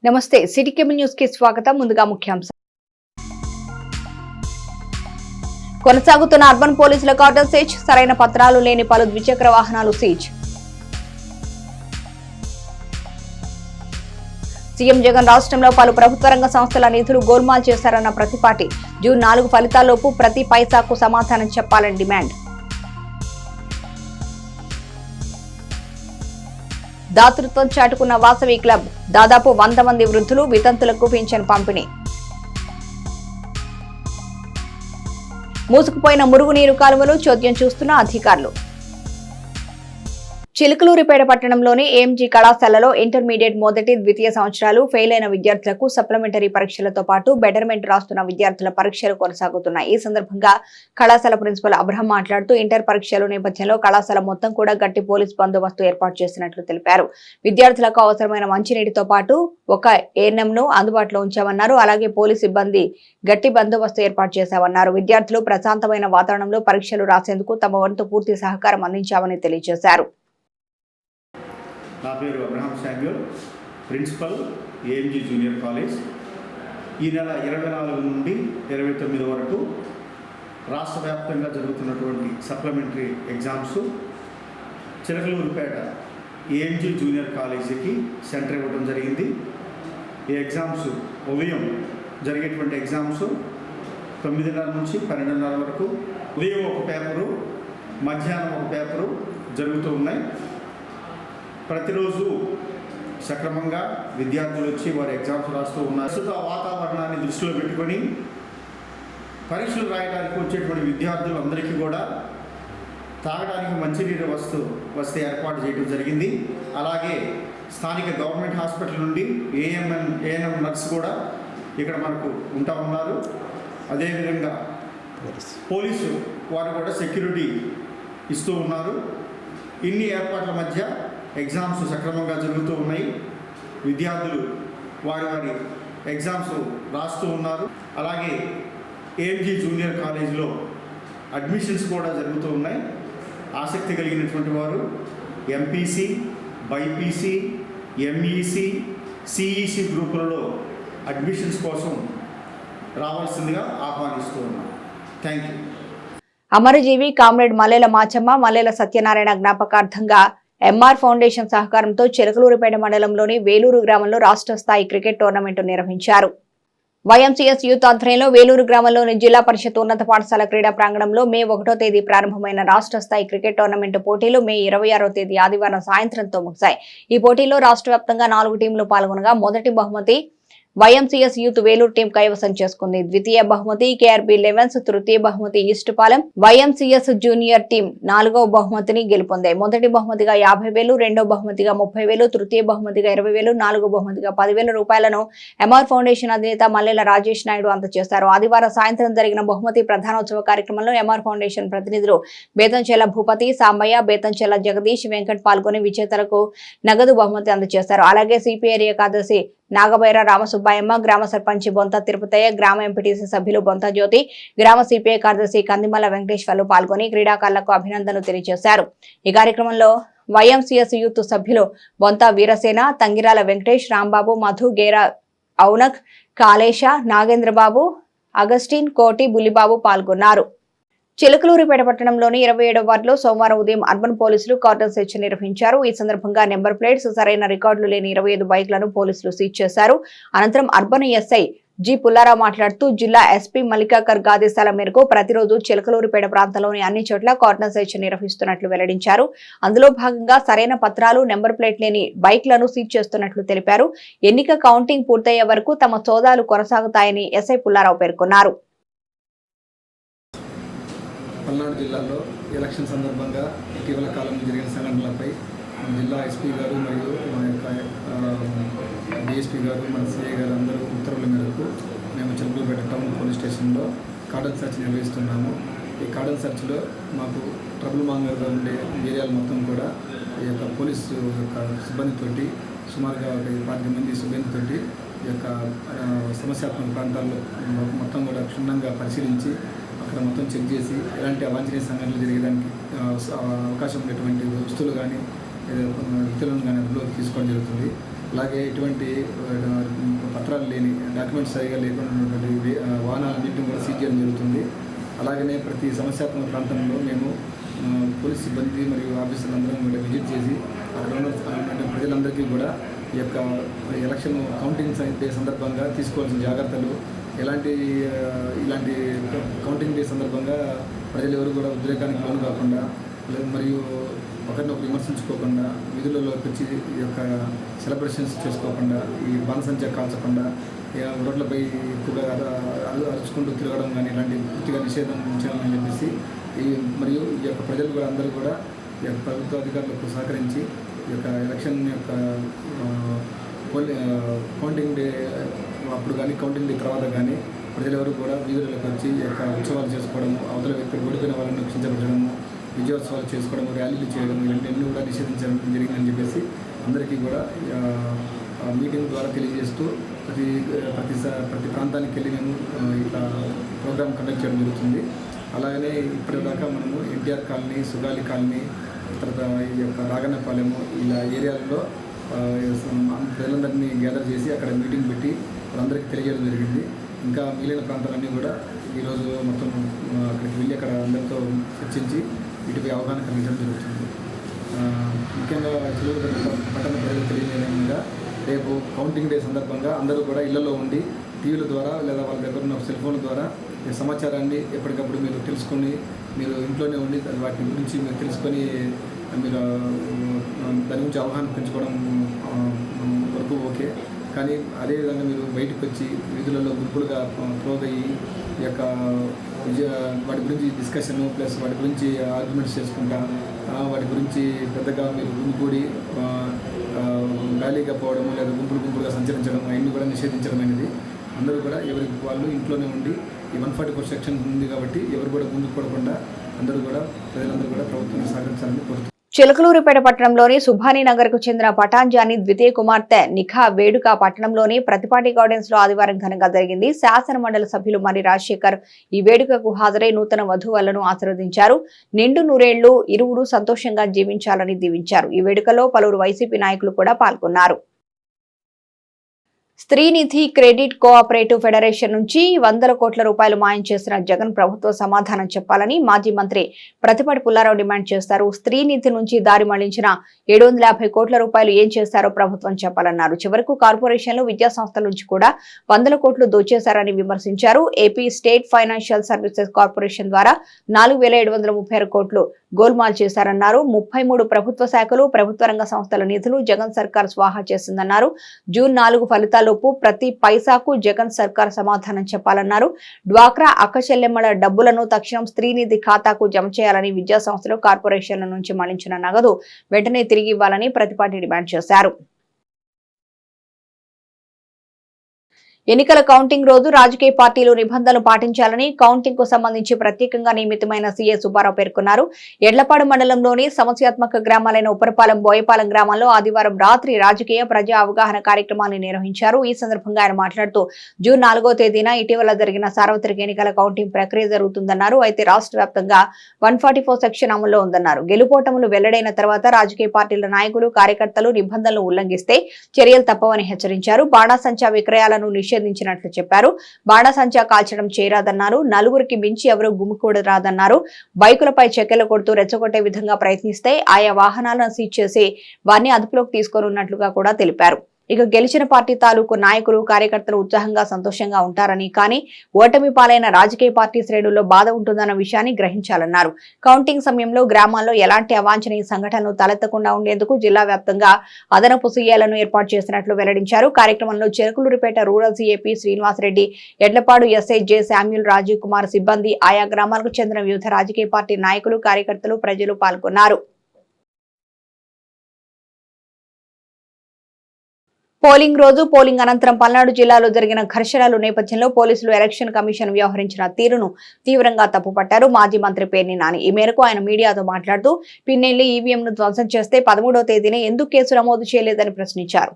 నమస్తే city cable news కి స్వాగతం. ముందుగా ముఖ్యాంశాలు. కొనసాగుతున్న అర్బన్ పోలీసుల కార్డన్ సీజ్, సరైన పత్రాలు లేని పలు ద్విచక్ర వాహనాలు సీజ్. సీఎం జగన్ రాష్ట్రంలో పలు ప్రభుత్వ రంగ సంస్థల నిధులు గోల్మాల్ చేశారన్న ప్రతిపాటి. జూన్ 4 ఫలితాల్లోపు ప్రతి పైసాకు సమాధానం చెప్పాలని డిమాండ్. దాతృత్వం చాటుకున్న వాసవి క్లబ్, దాదాపు 100 మంది వృద్ధులు, వితంతులకు పింఛన్ పంపిణీ. మూసుకుపోయిన మురుగునీరు కాలువలు, చోద్యం చూస్తున్న అధికారులు. చిలుకలూరిపేట పట్టణంలోని ఏఎంజీ కళాశాలలో ఇంటర్మీడియట్ మొదటి, ద్వితీయ సంవత్సరాలు ఫెయిల్ అయిన విద్యార్థులకు సప్లిమెంటరీ పరీక్షలతో పాటు బెటర్మెంట్ రాస్తున్న విద్యార్థుల పరీక్షలు కొనసాగుతున్నాయి. ఈ సందర్భంగా కళాశాల ప్రిన్సిపల్ అబ్రహం మాట్లాడుతూ ఇంటర్ పరీక్షల నేపథ్యంలో కళాశాల మొత్తం కూడా గట్టి పోలీస్ బందోబస్తు ఏర్పాటు చేసినట్లు తెలిపారు. విద్యార్థులకు అవసరమైన మంచినీటితో పాటు ఒక ఏఎన్ఎంను అందుబాటులో ఉంచామన్నారు. అలాగే పోలీస్ సిబ్బంది గట్టి బందోబస్తు ఏర్పాటు చేశామన్నారు. విద్యార్థులు ప్రశాంతమైన వాతావరణంలో పరీక్షలు రాసేందుకు తమ వంతు పూర్తి సహకారం అందించామని తెలియజేశారు. నా పేరు Abraham Samuel, principal AMG junior college. ఈ నెల 24 నుండి 29 వరకు రాష్ట్ర వ్యాప్తంగా జరుగుతున్నటువంటి supplementary exams Chilakaluripet AMG junior కాలేజీకి సెంటర్ ఇవ్వడం జరిగింది. ఈ ఎగ్జామ్స్ ఉదయం జరిగేటువంటి ఎగ్జామ్స్ 9:30 నుంచి 12:30 వరకు, ఉదయం ఒక పేపరు, మధ్యాహ్నం ఒక పేపరు జరుగుతూ ఉన్నాయి. ప్రతిరోజు సక్రమంగా విద్యార్థులు వచ్చి వారి ఎగ్జామ్స్ రాస్తూ ఉన్నారు. ప్రస్తుత వాతావరణాన్ని దృష్టిలో పెట్టుకొని పరీక్షలు రాయడానికి వచ్చేటువంటి విద్యార్థులందరికీ కూడా తాగడానికి మంచినీరు వసతి ఏర్పాటు చేయడం జరిగింది. అలాగే స్థానిక గవర్నమెంట్ హాస్పిటల్ నుండి ఏఎన్ఎం నర్స్ కూడా ఇక్కడ మనకు ఉంటా ఉన్నారు. అదేవిధంగా పోలీసు వారు కూడా సెక్యూరిటీ ఇస్తూ ఉన్నారు. ఇన్ని ఏర్పాట్ల మధ్య ఎగ్జామ్స్ సక్రమంగా జరుగుతూ ఉన్నాయి. విద్యార్థులు వారి ఎగ్జామ్స్ రాస్తూ ఉన్నారు. అలాగే ఏఎంజీ జూనియర్ కాలేజీలో అడ్మిషన్స్ కూడా జరుగుతూ ఉన్నాయి. ఆసక్తి కలిగినటువంటి వారు ఎంపీసీ, బైపీసీ, ఎంఈసీ, సిఈసీ గ్రూపులలో అడ్మిషన్స్ కోసం రావాల్సిందిగా ఆహ్వానిస్తూ ఉన్నాం. Thank you. అమరజీవి కామ్రేడ్ మల్లెల మాచమ్మ, మల్లెల సత్యనారాయణ జ్ఞాపకార్థంగా ఎంఆర్ ఫౌండేషన్ సహకారంతో చిలకలూరిపేట మండలంలోని వేలూరు గ్రామంలో రాష్ట్ర స్థాయి క్రికెట్ టోర్నమెంట్ నిర్వహించారు. వైఎంసీఎస్ యూత్ ఆధ్వర్యంలో వేలూరు గ్రామంలోని జిల్లా పరిషత్ ఉన్నత పాఠశాల క్రీడా ప్రాంగణంలో మే 1వ తేదీ ప్రారంభమైన రాష్ట్ర స్థాయి క్రికెట్ టోర్నమెంట్ పోటీలు మే 26వ తేదీ ఆదివారం సాయంత్రంతో ముగిశాయి. ఈ పోటీలో రాష్ట్ర వ్యాప్తంగా 4 టీంలు పాల్గొనగా మొదటి బహుమతి వైఎంసీఎస్ యూత్ వేలూరు టీం కైవసం చేసుకుంది. ద్వితీయ బహుమతి కేఆర్బి లెవెన్స్, తృతీయ బహుమతి ఈస్ట్ పాలెం వైఎంసీఎస్ జూనియర్ టీం 4వ బహుమతిని గెలుపొందాయి. మొదటి బహుమతిగా 50,000, రెండవ బహుమతిగా 30,000, తృతీయ బహుమతిగా 20,000, 4వ బహుమతిగా 10,000 రూపాయలను ఎంఆర్ ఫౌండేషన్ అధినేత మల్లెల రాజేష్ నాయుడు అందజేశారు. ఆదివారం సాయంత్రం జరిగిన బహుమతి ప్రధానోత్సవ కార్యక్రమంలో ఎంఆర్ ఫౌండేషన్ ప్రతినిధులు బేతంచెల భూపతి, సాంబయ్య, బేతంచెల జగదీష్, వెంకట్ పాల్గొని విజేతలకు నగదు బహుమతి అందజేశారు. అలాగే సిపిఐ కార్యదర్శి నాగబైర రామసుబ్బాయమ్మ, గ్రామ సర్పంచి బొంత తిరుపతయ్య, గ్రామ ఎంపీటీసీ సభ్యులు బొంత జ్యోతి, గ్రామ సిపిఐ కార్యదర్శి కందిమల్ల వెంకటేశ్వర్లు పాల్గొని క్రీడాకారులకు అభినందనలు తెలియజేశారు. ఈ కార్యక్రమంలో వైఎంసీఎస్ యూత్ సభ్యులు బొంత వీరసేన, తంగిరాల వెంకటేష్, రాంబాబు, మధు, గేరా ఔనక్, కాళేశ, నాగేంద్రబాబు, అగస్టిన్, కోటి, బుల్లిబాబు పాల్గొన్నారు. చిలకలూరిపేట పట్టణంలోని 27వ వార్డులో సోమవారం ఉదయం అర్బన్ పోలీసులు కార్డన్ సెర్చ్ నిర్వహించారు. ఈ సందర్భంగా నెంబర్ ప్లేట్స్, సరైన రికార్డులు లేని 25 బైక్లను పోలీసులు సీజ్ చేశారు. అనంతరం అర్బన్ ఎస్ఐ జి పుల్లారావు మాట్లాడుతూ జిల్లా ఎస్పీ మల్లికాకర్ ఆదేశాల మేరకు ప్రతిరోజు చిలకలూరిపేట ప్రాంతంలోని అన్ని చోట్ల కార్డన్ సెర్చ్ నిర్వహిస్తున్నట్లు వెల్లడించారు. అందులో భాగంగా సరైన పత్రాలు, నెంబర్ ప్లేట్ లేని బైక్లను సీజ్ చేస్తున్నట్లు తెలిపారు. ఎన్నిక కౌంటింగ్ పూర్తయ్యే వరకు తమ సోదాలు కొనసాగుతాయని ఎస్ఐ పుల్లారావు పేర్కొన్నారు. పల్నాడు జిల్లాలో ఎలక్షన్ సందర్భంగా ఇటీవల కాలంలో జరిగిన సంఘటనలపై మన జిల్లా ఎస్పీ గారు మరియు మన యొక్క డిఎస్పీ గారు, మన సిఐ గారు అందరూ ఉత్తర్వుల మేరకు మేము చిలకలూరిపేట టౌన్ పోలీస్ స్టేషన్లో కార్డన్ సెర్చ్ నిర్వహిస్తున్నాము. ఈ కార్డన్ సెర్చ్లో మాకు ట్రబుల్ మాంగర్గా ఉండే ఏరియాలు మొత్తం కూడా ఈ యొక్క పోలీసు యొక్క సిబ్బందితోటి సుమారుగా ఒక 25 మంది సిబ్బందితోటి ఈ యొక్క సమస్యాత్మక ప్రాంతాల్లో మొత్తం కూడా క్షుణ్ణంగా పరిశీలించి అక్కడ మొత్తం చెక్ చేసి ఎలాంటి అవాంఛనీయ సంఘటనలు జరిగేదానికి అవకాశం ఉండేటువంటి వస్తువులు కానీ వ్యక్తులను కానీ అదుపులోకి తీసుకోవడం జరుగుతుంది. అలాగే ఎటువంటి పత్రాలు లేని డాక్యుమెంట్స్ సరిగా లేకుండా ఉన్నటువంటి వాహనాలన్నింటినీ కూడా సీజ్ చేయడం జరుగుతుంది. అలాగనే ప్రతి సమస్యాత్మక ప్రాంతంలో మేము పోలీస్ సిబ్బంది మరియు ఆఫీసర్లందరం కూడా విజిట్ చేసి అక్కడ ఉన్న ప్రజలందరికీ కూడా ఈ యొక్క ఎలక్షన్ కౌంటింగ్ డే సందర్భంగా తీసుకోవాల్సిన జాగ్రత్తలు, ఇలాంటి కౌంటింగ్ డే సందర్భంగా ప్రజలు ఎవరు కూడా ఉద్రేకానికి లోను కాకుండా మరియు ఒకరినొకరు విమర్శించుకోకుండా వీధులలోకి వచ్చి ఈ యొక్క సెలబ్రేషన్స్ చేసుకోకుండా ఈ బాణసంచా కాల్చకుండా రోడ్లపై ఎక్కువగా అరుచుకుంటూ తిరగడం కానీ ఇలాంటి పూర్తిగా నిషేధం ఉంచాలని చెప్పేసి మరియు ఈ యొక్క ప్రజలు కూడా అందరూ కూడా ఈ యొక్క ప్రభుత్వ అధికారులకు సహకరించి ఈ యొక్క ఎలక్షన్ యొక్క కౌంటింగ్ డే అప్పుడు కానీ కౌంటింగ్ డే తర్వాత కానీ ప్రజలెవరూ కూడా వీధులకు వచ్చి ఈ యొక్క ఉత్సవాలు చేసుకోవడము, అవతల వ్యక్తులు ఓడిపోయిన వాళ్ళని క్షించబెట్టడము, విజయోత్సవాలు చేసుకోవడము, ర్యాలీలు చేయడం ఇలాంటివన్నీ కూడా నిషేధించడం జరిగిందని చెప్పేసి అందరికీ కూడా మీటింగ్ ద్వారా తెలియజేస్తూ ప్రతి ప్రాంతానికి వెళ్ళి మేము ఇట్లా ప్రోగ్రామ్ కండక్ట్ చేయడం జరుగుతుంది. అలాగనే ఇప్పటిదాకా మనము ఎన్టీఆర్ కాలనీ, సుగాలి కాలనీ, తర్వాత ఈ యొక్క రాగన్నపాలెము ఇలా ఏరియాలలో ప్రజలందరినీ గ్యాదర్ చేసి అక్కడ మీటింగ్ పెట్టి వాళ్ళందరికీ తెలియజేయడం జరిగింది. ఇంకా మిగిలిన ప్రాంతాలన్నీ కూడా ఈరోజు మొత్తం అక్కడికి వెళ్ళి అక్కడ అందరితో చర్చించి వీటిపై అవగాహన కలిగించడం జరుగుతుంది. ముఖ్యంగా చిలుకూరుపేట పట్టణ ప్రజలకు తెలియజేయడంగా రేపు కౌంటింగ్ డే సందర్భంగా అందరూ కూడా ఇళ్లలో ఉండి టీవీల ద్వారా లేదా వాళ్ళ దగ్గర ఉన్న సెల్ ఫోన్ల ద్వారా ఈ సమాచారాన్ని ఎప్పటికప్పుడు మీరు తెలుసుకొని మీరు ఇంట్లోనే ఉండి వాటి గురించి మీరు తెలుసుకొని మీరు దాని గురించి అవగాహన పెంచుకోవడం వరకు ఓకే. కానీ అదేవిధంగా మీరు బయటకు వచ్చి వీధులలో గుంపులుగా పోగయ్యి ఈ యొక్క వాటి గురించి డిస్కషన్ ప్లస్ వాటి గురించి ఆర్గ్యుమెంట్స్ చేసుకుంటా వాటి గురించి పెద్దగా మీరు గుంపుకూడి ర్యాలీగా పోవడము లేదా గుంపులుగా సంచరించడం అవన్నీ కూడా నిషేధించడం అనేది అందరూ కూడా ఎవరికి వాళ్ళు ఇంట్లోనే ఉండి ఈ 144 సెక్షన్ ఉంది కాబట్టి ఎవరు కూడా ముందుకు పడకుండా ప్రజలందరూ కూడా ప్రభుత్వాన్ని సహకరించాలని కోరుతున్నారు. చిలకలూరిపేట పట్టణంలోని సుభానీ నగర్ కు చెందిన పటాంజాని ద్వితీయ కుమార్తె నిఖా వేడుక పట్టణంలోని ప్రతిపాటి గార్డెన్స్ లో ఆదివారం ఘనంగా జరిగింది. శాసన మండలి సభ్యులు మరి రాజశేఖర్ ఈ వేడుకకు హాజరై నూతన వధువులను ఆశీర్వదించారు. నిండు నూరేళ్లు ఇరువురు సంతోషంగా జీవించాలని దీవించారు. ఈ వేడుకలో పలువురు వైసీపీ నాయకులు కూడా పాల్గొన్నారు. స్త్రీనిధి క్రెడిట్ కోఆపరేటివ్ ఫెడరేషన్ నుంచి 100 కోట్ల రూపాయలు మాయం చేసిన జగన్ ప్రభుత్వం సమాధానం చెప్పాలని మాజీ మంత్రి ప్రతిపాటి పుల్లారావు డిమాండ్ చేశారు. స్త్రీనిధి నుంచి దారి మళ్లించిన 750 కోట్ల రూపాయలు ఏం చేశారో ప్రభుత్వం చెప్పాలన్నారు. చివరకు కార్పొరేషన్లు, విద్యా సంస్థల నుంచి కూడా 100 కోట్లు దోచేశారని విమర్శించారు. AP state financial services corporation ద్వారా 4736 కోట్లు గోల్మాల్ చేశారన్నారు. 33 ప్రభుత్వ శాఖలు, ప్రభుత్వ రంగ సంస్థల నిధులు జగన్ సర్కార్ స్వాహా చేసిందన్నారు. జూన్ 4 ఫలితాల్లోపు ప్రతి పైసాకు జగన్ సర్కార్ సమాధానం చెప్పాలన్నారు. డ్వాక్రా అక్క చెల్లెమ్మల డబ్బులను తక్షణం స్త్రీనిధి ఖాతాకు జమ చేయాలని, విద్యా సంస్థలు, కార్పొరేషన్ల నుంచి మళ్లించిన నగదు వెంటనే తిరిగి ఇవ్వాలని ప్రతిపాటి డిమాండ్ చేశారు. ఎన్నికల కౌంటింగ్ రోజు రాజకీయ పార్టీలు నిబంధనలు పాటించాలని కౌంటింగ్ కు సంబంధించి ప్రత్యేకంగా నియమితమైన సీఏ సుబ్బారావు పేర్కొన్నారు. ఎడ్లపాడు మండలంలోని సమస్యాత్మక గ్రామాలైన ఉప్పరపాలెం, బోయపాలెం గ్రామాల్లో ఆదివారం రాత్రి రాజకీయ ప్రజా అవగాహన కార్యక్రమాన్ని నిర్వహించారు. ఈ సందర్భంగా ఆయన మాట్లాడుతూ జూన్ 4వ తేదీన ఇటీవల జరిగిన సార్వత్రిక ఎన్నికల కౌంటింగ్ ప్రక్రియ జరుగుతుందన్నారు. అయితే రాష్ట్ర వ్యాప్తంగా 144 సెక్షన్ అమల్లో ఉందన్నారు. గెలుపోటములు వెల్లడైన తర్వాత రాజకీయ పార్టీల నాయకులు, కార్యకర్తలు నిబంధనలు ఉల్లంఘిస్తే చర్యలు తప్పవని హెచ్చరించారు. బాణాసంచా విక్రయాలను నిషేధించినట్లు చెప్పారు. బాణాసంచా కాల్చడం చేయరాదన్నారు. నలుగురికి మించి ఎవరూ గుమికూడరాదన్నారు. బైకులపై చెక్కెలు కొడుతూ రెచ్చగొట్టే విధంగా ప్రయత్నిస్తే ఆయా వాహనాలను సీజ్ చేసి వారిని అదుపులోకి తీసుకోనున్నట్లుగా కూడా తెలిపారు. ఇక గెలిచిన పార్టీ తాలూకు నాయకులు, కార్యకర్తలు ఉత్సాహంగా, సంతోషంగా ఉంటారని, కానీ ఓటమి పాలైన రాజకీయ పార్టీ శ్రేణుల్లో బాధ ఉంటుందన్న విషయాన్ని గ్రహించాలన్నారు. కౌంటింగ్ సమయంలో గ్రామాల్లో ఎలాంటి అవాంఛనీయ సంఘటనలు తలెత్తకుండా ఉండేందుకు జిల్లా వ్యాప్తంగా అదనపు సీఏలను ఏర్పాటు చేసినట్లు వెల్లడించారు. కార్యక్రమంలో Chilakaluripet rural CAP Srinivasa Reddy, Edlapadu SI J Samuel, Rajiv Kumar, సిబ్బంది, ఆయా గ్రామాలకు చెందిన వివిధ రాజకీయ పార్టీ నాయకులు, కార్యకర్తలు, ప్రజలు పాల్గొన్నారు. పోలింగ్ రోజు, పోలింగ్ అనంతరం పల్నాడు జిల్లాలో జరిగిన ఘర్షణల నేపథ్యంలో పోలీసులు ఎలక్షన్ కమిషన్ వ్యవహరించిన తీరును తీవ్రంగా తప్పుపట్టారు. మాజీ మంత్రి పేర్ని నాని ఈ మేరకు ఆయన మీడియాతో మాట్లాడుతూ పిన్నెల్లి ఈవీఎంను ధ్వంసం చేస్తే 13వ తేదీన ఎందుకు కేసు నమోదు చేయలేదని ప్రశ్నించారు.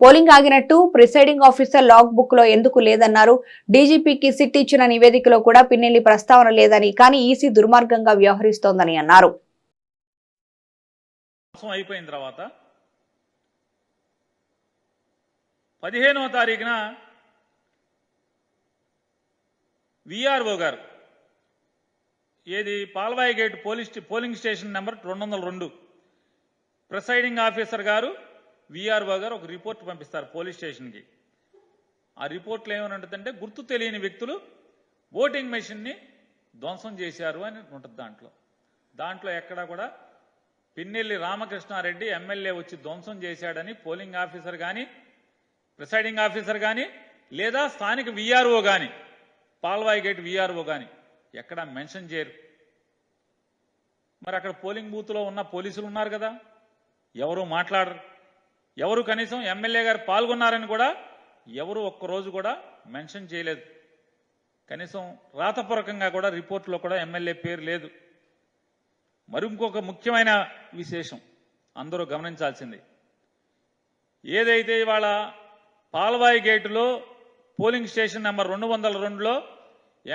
పోలింగ్ ఆగినట్టు ప్రిసైడింగ్ ఆఫీసర్ లాగ్ బుక్ లో ఎందుకు లేదన్నారు. డీజీపీకి సిట్ ఇచ్చిన నివేదికలో కూడా పిన్నెల్లి ప్రస్తావన లేదని, కానీ ఈసీ దుర్మార్గంగా వ్యవహరిస్తోందని అన్నారు. 15వ తారీఖున విఆర్ఓ గారు ఏది Palvai gate polling station number 202 presiding officer గారు విఆర్ఓ గారు ఒక రిపోర్ట్ పంపిస్తారు పోలీస్ స్టేషన్కి. ఆ రిపోర్ట్లో ఏమని ఉంటుందంటే గుర్తు తెలియని వ్యక్తులు ఓటింగ్ మెషిన్ని ధ్వంసం చేశారు అని ఉంటుంది. దాంట్లో ఎక్కడా కూడా పిన్నెల్లి రామకృష్ణారెడ్డి ఎమ్మెల్యే వచ్చి ధ్వంసం చేశాడని పోలింగ్ ఆఫీసర్ కానీ ప్రిసైడింగ్ ఆఫీసర్ కానీ లేదా స్థానిక విఆర్ఓ కానీ పాల్వాయి గేట్ విఆర్ఓ కానీ ఎక్కడా మెన్షన్ చేయరు. మరి అక్కడ పోలింగ్ బూత్లో ఉన్న పోలీసులు ఉన్నారు కదా, ఎవరు మాట్లాడరు. ఎవరు కనీసం ఎమ్మెల్యే గారు పాల్గొన్నారని కూడా ఎవరు ఒక్కరోజు కూడా మెన్షన్ చేయలేదు. కనీసం రాతపూర్వకంగా కూడా రిపోర్ట్లో కూడా ఎమ్మెల్యే పేరు లేదు. మరి ఇంకొక ముఖ్యమైన విశేషం అందరూ గమనించాల్సింది, ఏదైతే ఇవాళ పాల్వాయి గేటులో పోలింగ్ స్టేషన్ నెంబర్ 202లో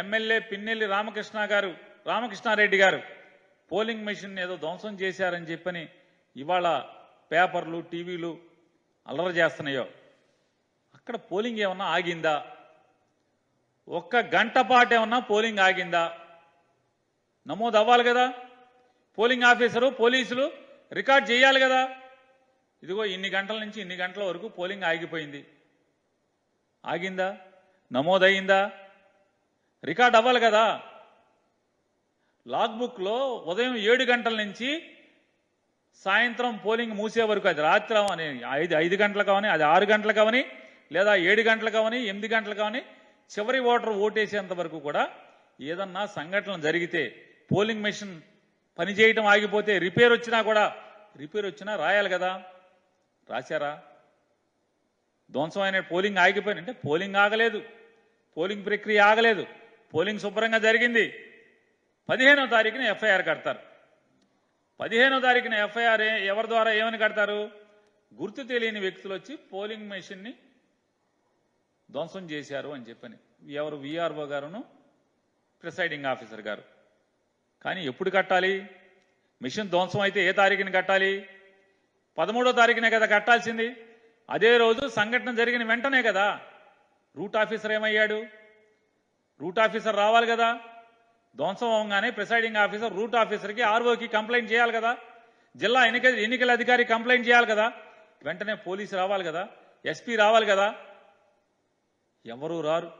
ఎమ్మెల్యే పిన్నెల్లి రామకృష్ణారెడ్డి గారు పోలింగ్ మెషిన్ ఏదో ధ్వంసం చేశారని చెప్పని ఇవాళ పేపర్లు టీవీలు అల్లరి చేస్తున్నాయో, అక్కడ పోలింగ్ ఏమన్నా ఆగిందా? ఒక్క గంట పాటు ఏమన్నా పోలింగ్ ఆగిందా? నమోదు అవ్వాలి కదా, పోలింగ్ ఆఫీసరు పోలీసులు రికార్డ్ చేయాలి కదా. ఇదిగో ఇన్ని గంటల నుంచి ఇన్ని గంటల వరకు పోలింగ్ ఆగిపోయింది. ఆగిందా? నమోదయ్యిందా? రికార్డ్ అవ్వాలి కదా. లాగ్ బుక్లో ఉదయం 7 గంటల నుంచి సాయంత్రం పోలింగ్ మూసే వరకు, అది రాత్రి అవని 5 గంటలకు అవని, అది 6 గంటలకు అవని, లేదా 7 గంటలకు అవని, 8 గంటలకు అవని, చివరి ఓటర్ ఓటేసేంత వరకు కూడా ఏదన్నా సంఘటన జరిగితే పోలింగ్ మెషిన్ పనిచేయటం ఆగిపోతే రిపేర్ వచ్చినా రాయాలి కదా. రాశారా? ధ్వంసమైన పోలింగ్ ఆగిపోయినంటే పోలింగ్ ఆగలేదు, పోలింగ్ ప్రక్రియ ఆగలేదు, పోలింగ్ శుభ్రంగా జరిగింది. 15వ తారీఖున ఎఫ్ఐఆర్ కడతారు. 15వ తారీఖున ఎఫ్ఐఆర్ ఎవరి ద్వారా ఏమని కడతారు? గుర్తు తెలియని వ్యక్తులు వచ్చి పోలింగ్ మెషిన్ని ధ్వంసం చేశారు అని చెప్పని. ఎవరు? విఆర్ఓ గారును ప్రిసైడింగ్ ఆఫీసర్ గారు. కానీ ఎప్పుడు కట్టాలి? మెషిన్ ధ్వంసం అయితే ఏ తారీఖున కట్టాలి? 13వ తారీఖునే కదా కట్టాల్సింది. అదే రోజు సంఘటన జరిగిన వెంటనే కదా. రూట్ ఆఫీసర్ ఏమయ్యాడు? రూట్ ఆఫీసర్ రావాలి కదా. ధ్వంసం అవగానే ప్రిసైడింగ్ ఆఫీసర్ రూట్ ఆఫీసర్కి ఆర్ఓకి కంప్లైంట్ చేయాలి కదా. జిల్లా ఎన్నికల అధికారి కంప్లైంట్ చేయాలి కదా. వెంటనే పోలీసు రావాలి కదా, ఎస్పీ రావాలి కదా. ఎవరు రారు.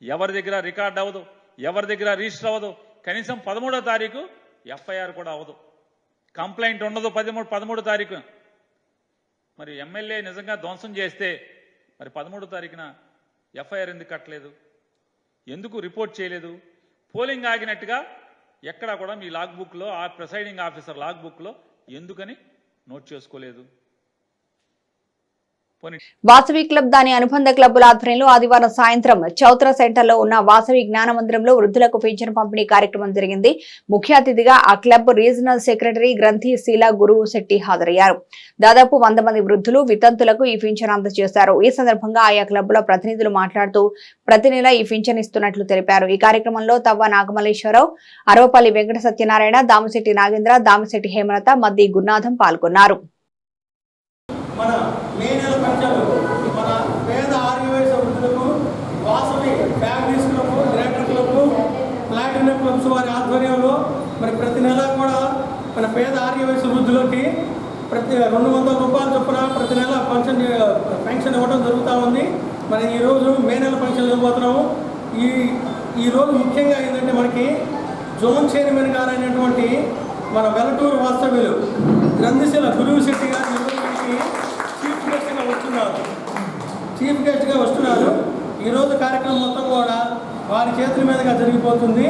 ఎవరి దగ్గర రికార్డ్ అవ్వదు, ఎవరి దగ్గర రిజిస్టర్ అవ్వదు. కనీసం 13వ తారీఖు ఎఫ్ఐఆర్ కూడా అవ్వదు, కంప్లైంట్ ఉండదు 13వ తారీఖు. మరి ఎమ్మెల్యే నిజంగా ధ్వంసం చేస్తే మరి 13వ తారీఖున ఎఫ్ఐఆర్ ఎందుకు కట్టలేదు? ఎందుకు రిపోర్ట్ చేయలేదు? పోలింగ్ ఆగినట్టుగా ఎక్కడా కూడా మీ లాగ్ బుక్లో, ఆ ప్రిసైడింగ్ ఆఫీసర్ లాగ్ బుక్లో ఎందుకని నోట్ చేసుకోలేదు? వాసవి క్లబ్ దాని అనుబంధ క్లబ్బుల ఆధ్వర్యంలో ఆదివారం సాయంత్రం చౌత్ర సెంటర్ లో ఉన్న వాసవి జ్ఞాన మందిరంలో వృద్ధులకు పింఛను పంపిణీ కార్యక్రమం జరిగింది. ముఖ్య అతిథిగా ఆ క్లబ్ రీజనల్ సెక్రటరీ గ్రంథి శీలా గురువు శెట్టి హాజరయ్యారు. దాదాపు 100 మంది వృద్ధులు వితంతులకు ఈ పింఛను అందజేశారు. ఈ సందర్భంగా ఆయా క్లబ్బుల ప్రతినిధులు మాట్లాడుతూ ప్రతి నెల ఈ పింఛను ఇస్తున్నట్లు తెలిపారు. ఈ కార్యక్రమంలో తవ్వ నాగమల్లేశ్వరరావు, అరవపల్లి వెంకట సత్యనారాయణ, దామిశెట్టి నాగేంద్ర, దామిశెట్టి హేమలత, మద్ది గురునాథం పాల్గొన్నారు. మన మే నెల పంచాలు మన పేద ఆర్యవైశ్య వృద్ధులకు Vasavi families club, greater club, platinum clubs వారి ఆధ్వర్యంలో మరి ప్రతి నెల కూడా మన పేద ఆర్యవైశ్య వృద్ధులకి ప్రతి 200 రూపాయల చొప్పున ప్రతి నెల పెన్షన్ ఇవ్వడం జరుగుతూ ఉంది. మరి ఈరోజు మే నెల పెన్షన్ ఇవ్వబోతున్నాము. ఈరోజు ముఖ్యంగా ఏంటంటే మనకి జోన్ చైర్మన్ గారు అయినటువంటి మన వెలటూరు వాస్తవ్యులు గ్రంథిశీల గురువు శెట్టి గారు చీఫ్ గెస్ట్గా వస్తున్నారు. ఈరోజు కార్యక్రమం మొత్తం కూడా వారి చేతుల మీదుగా జరిగిపోతుంది.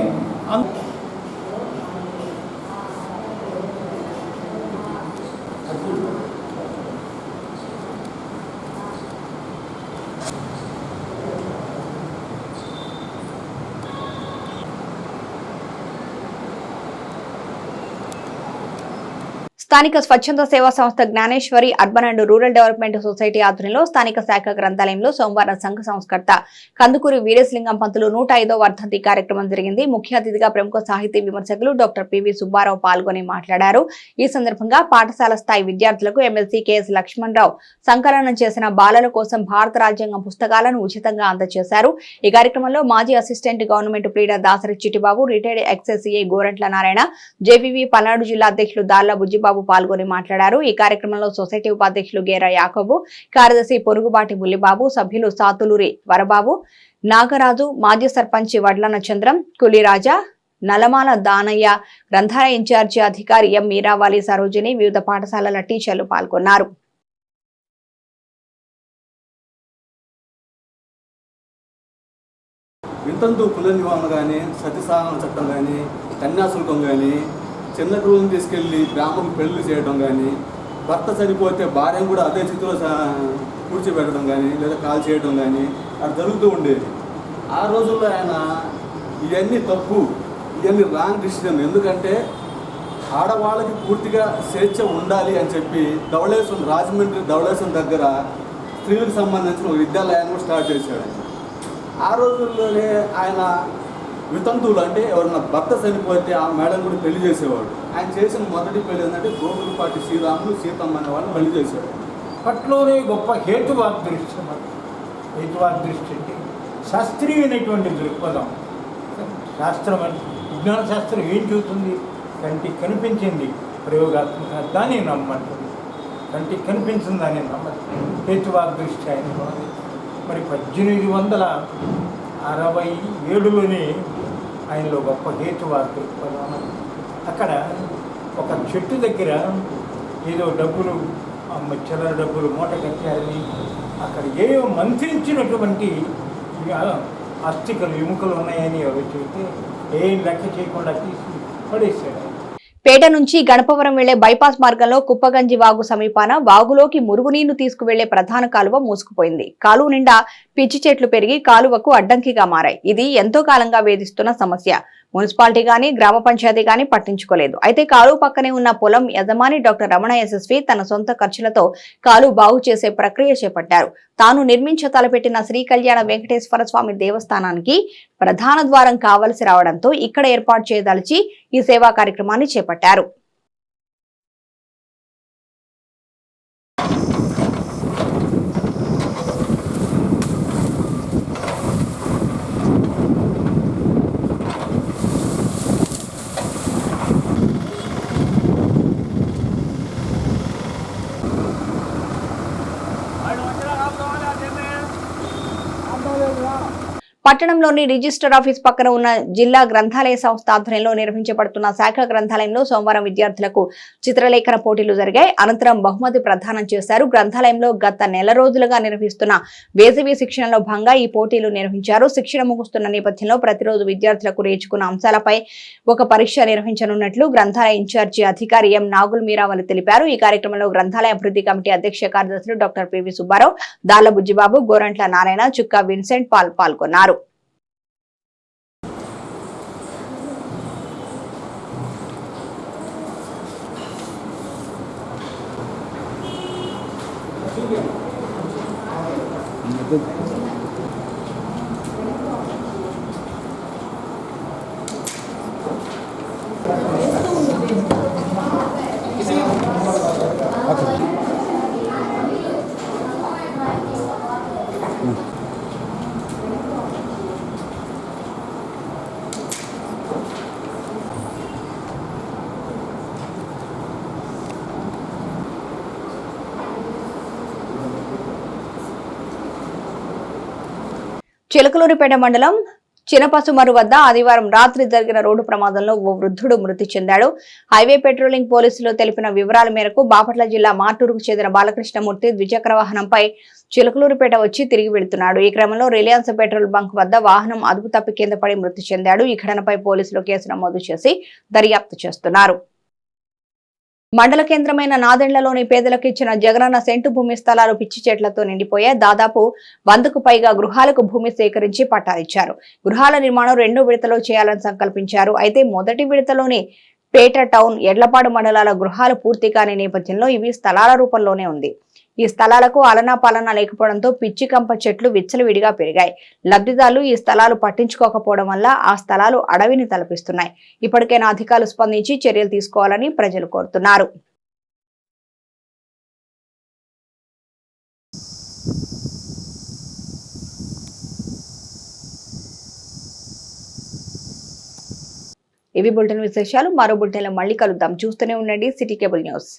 స్థానిక స్వచ్ఛంద సేవా సంస్థ Gnaneshwari urban and rural development society ఆధ్వర్యంలో స్థానిక శాఖ గ్రంథాలయంలో సోమవారం సంఘ సంస్కర్త కందుకూరి వీరేశలింగం పంతులు 105వ వర్ధంతి కార్యక్రమం జరిగింది. ముఖ్య అతిథిగా ప్రముఖ సాహితీ విమర్శకులు డాక్టర్ పివి సుబ్బారావు పాల్గొని మాట్లాడారు. ఈ సందర్భంగా పాఠశాల స్థాయి విద్యార్థులకు ఎమ్మెల్సీ కెఎస్ లక్ష్మణరావు సంకలనం చేసిన బాలల కోసం భారత రాజ్యాంగం పుస్తకాలను ఉచితంగా అందజేశారు. ఈ కార్యక్రమంలో మాజీ assistant government pleader Dasari Chittibabu, retired ఎక్సైసీఐ Gorantla Narayana, JVV Palnadu జిల్లా అధ్యక్షులు దాళ్ల బుజ్జిబాబు పాల్గొని మాట్లాడారు. ఈ కార్యక్రమంలో సొసైటీ ఉపాధ్యక్షులు గేరా యాకోబు, కార్యదర్శి పొరుగుబాటి బుల్లిబాబు, సభ్యులు సాతులూరి వరబాబు, నాగరాజు, మాజీ సర్పంచ్ వడ్లన చంద్రం, కులిరాజా, నలమాల దానయ్య, గ్రంథాలయ ఇన్ఛార్జి అధికారి ఎం మీరావాలి సరోజిని, వివిధ పాఠశాలల టీచర్లు పాల్గొన్నారు. వితంతు పునర్నివారణ కానీ, సతీసాగమన చట్టం కానీ, కన్యాశుల్కం కానీ, చిన్న పిల్లల్ని తీసుకెళ్ళి గ్రామం పెళ్లి చేయడం కానీ, భర్త చనిపోతే భార్యను కూడా అదే స్థితిలో కూర్చోబెట్టడం కానీ లేదా కాల్ చేయడం కానీ అది జరుగుతూ ఉండేది. ఆ రోజుల్లో ఆయన ఇవన్నీ తప్పు, ఇవన్నీ రాంగ్ డిసిజన్. ఎందుకంటే ఆడవాళ్ళకి పూర్తిగా స్వేచ్ఛ ఉండాలి అని చెప్పి రాజమండ్రి ధవళేశ్వరం దగ్గర స్త్రీలకు సంబంధించిన ఒక విద్యాలయాన్ని కూడా స్టార్ట్ చేశాడు. ఆ రోజుల్లోనే ఆయన వితంతువులు అంటే ఎవరన్నా భర్త చనిపోతే ఆ మేడం కూడా పెళ్లి చేసేవాడు. ఆయన చేసిన మొదటి పెళ్లి ఏంటంటే గోగులపాటి శ్రీరాములు సీతమ్మ అనే వాళ్ళు పెళ్లి చేశాడు. అప్పట్లోనే గొప్ప హేతువాద దృష్టి అంటే శాస్త్రీయమైనటువంటి దృక్పథం. శాస్త్రం విజ్ఞాన శాస్త్రం ఏం చూస్తుంది? కంటికి కనిపించింది ప్రయోగాత్మక దాన్ని నమ్మంటుంది, కంటికి కనిపించింది దాన్ని నమ్మదు. హేతువాద దృష్టి ఆయన మరి 1867లోనే ఆయనలో గొప్ప హేతువాద దృక్పథం. అక్కడ ఒక చెట్టు దగ్గర ఏదో డబ్బులు చిల్లర డబ్బులు మూట కట్టారని అక్కడ ఏవో మంత్రించినటువంటి అస్థికలు ఎముకలు ఉన్నాయని ఎవరు చెబితే ఏం లెక్క చేయకుండా తీసి పడేశాడు. పేట నుంచి గణపవరం వెళ్లే బైపాస్ మార్గంలో కుప్పగంజి వాగు సమీపాన వాగులోకి మురుగునీరు తీసుకువెళ్లే ప్రధాన కాలువ మూసుకుపోయింది. కాలువ నిండా పిచ్చి చెట్లు పెరిగి కాలువకు అడ్డంకిగా మారాయి. ఇది ఎంతో కాలంగా వేధిస్తున్న సమస్య. మున్సిపాలిటీ గాని గ్రామ పంచాయతీ గాని పట్టించుకోలేదు. అయితే కాలువ పక్కనే ఉన్న పొలం యజమాని డాక్టర్ రమణ యశస్వి తన సొంత ఖర్చులతో కాలువ బాగు చేసే ప్రక్రియ చేపట్టారు. తాను నిర్మించ తలపెట్టిన శ్రీ కళ్యాణ వెంకటేశ్వర స్వామి దేవస్థానానికి ప్రధాన ద్వారం కావలసి రావడంతో ఇక్కడ ఏర్పాటు చేయదలిచి ఈ సేవా కార్యక్రమాన్ని చేపట్టారు. పట్టణంలోని రిజిస్టర్ ఆఫీస్ పక్కన ఉన్న జిల్లా గ్రంథాలయ సంస్థ ఆధ్వర్యంలో నిర్వహించబడుతున్న శాఖ గ్రంథాలయంలో సోమవారం విద్యార్థులకు చిత్రలేఖన పోటీలు జరిగాయి. అనంతరం బహుమతి ప్రదానం చేశారు. గ్రంథాలయంలో గత నెల రోజులుగా నిర్వహిస్తున్న వేసవి శిక్షణలో భాగంగా ఈ పోటీలు నిర్వహించారు. శిక్షణ ముగుస్తున్న నేపథ్యంలో ప్రతిరోజు విద్యార్థులకు నేర్చుకున్న అంశాలపై ఒక పరీక్ష నిర్వహించనున్నట్లు గ్రంథాలయ ఇన్ఛార్జి అధికారి ఎం నాగుల్ మీరావలి తెలిపారు. ఈ కార్యక్రమంలో గ్రంథాలయ అభివృద్ధి కమిటీ అధ్యక్ష కార్యదర్శులు డాక్టర్ పివి సుబ్బారావు, దాళ్ల బుజ్జిబాబు, గోరంట్ల నారాయణ, చుక్కా విన్సెంట్ పాల్గొన్నారు. చిలకలూరిపేట మండలం చినపసుమరు వద్ద ఆదివారం రాత్రి జరిగిన రోడ్డు ప్రమాదంలో ఓ వృద్ధుడు మృతి చెందాడు. హైవే పెట్రోలింగ్ పోలీసులు తెలిపిన వివరాల మేరకు బాపట్ల జిల్లా మార్టూరుకు చెందిన బాలకృష్ణమూర్తి ద్విచక్ర వాహనంపై చిలకలూరిపేట వచ్చి తిరిగి వెళ్తున్నాడు. ఈ క్రమంలో రిలయన్స్ పెట్రోల్ బంక్ వద్ద వాహనం అదుపు తప్పి కింద పడి మృతి చెందాడు. ఈ ఘటనపై పోలీసులు కేసు నమోదు చేసి దర్యాప్తు చేస్తున్నారు. మండల కేంద్రమైన నాదెండ్లలోని పేదలకు ఇచ్చిన జగనన్న సెంటు భూమి స్థలాలు పిచ్చి చెట్లతో నిండిపోయాయి. దాదాపు 100కు పైగా గృహాలకు భూమి సేకరించి పట్టాలిచ్చారు. గృహాల నిర్మాణం 2వ విడతలో చేయాలని సంకల్పించారు. అయితే మొదటి విడతలోని పేట టౌన్, ఎడ్లపాడు మండలాల గృహాలు పూర్తి కాని నేపథ్యంలో ఇవి స్థలాల రూపంలోనే ఉంది. ఈ స్థలాలకు ఆలనా పాలన లేకపోవడంతో పిచ్చి కంప చెట్లు విచ్చలవిడిగా పెరిగాయి. లబ్ధిదారులు ఈ స్థలాలు పట్టించుకోకపోవడం వల్ల ఆ స్థలాలు అడవిని తలపిస్తున్నాయి. ఇప్పటికైనా అధికారులు స్పందించి చర్యలు తీసుకోవాలని ప్రజలు కోరుతున్నారు. ఇవి బులెటిన్ విశేషాలు. మరో బులెటిన్లో మళ్ళీ కలుద్దాం. చూస్తూనే ఉండండి సిటీ కేబుల్ న్యూస్.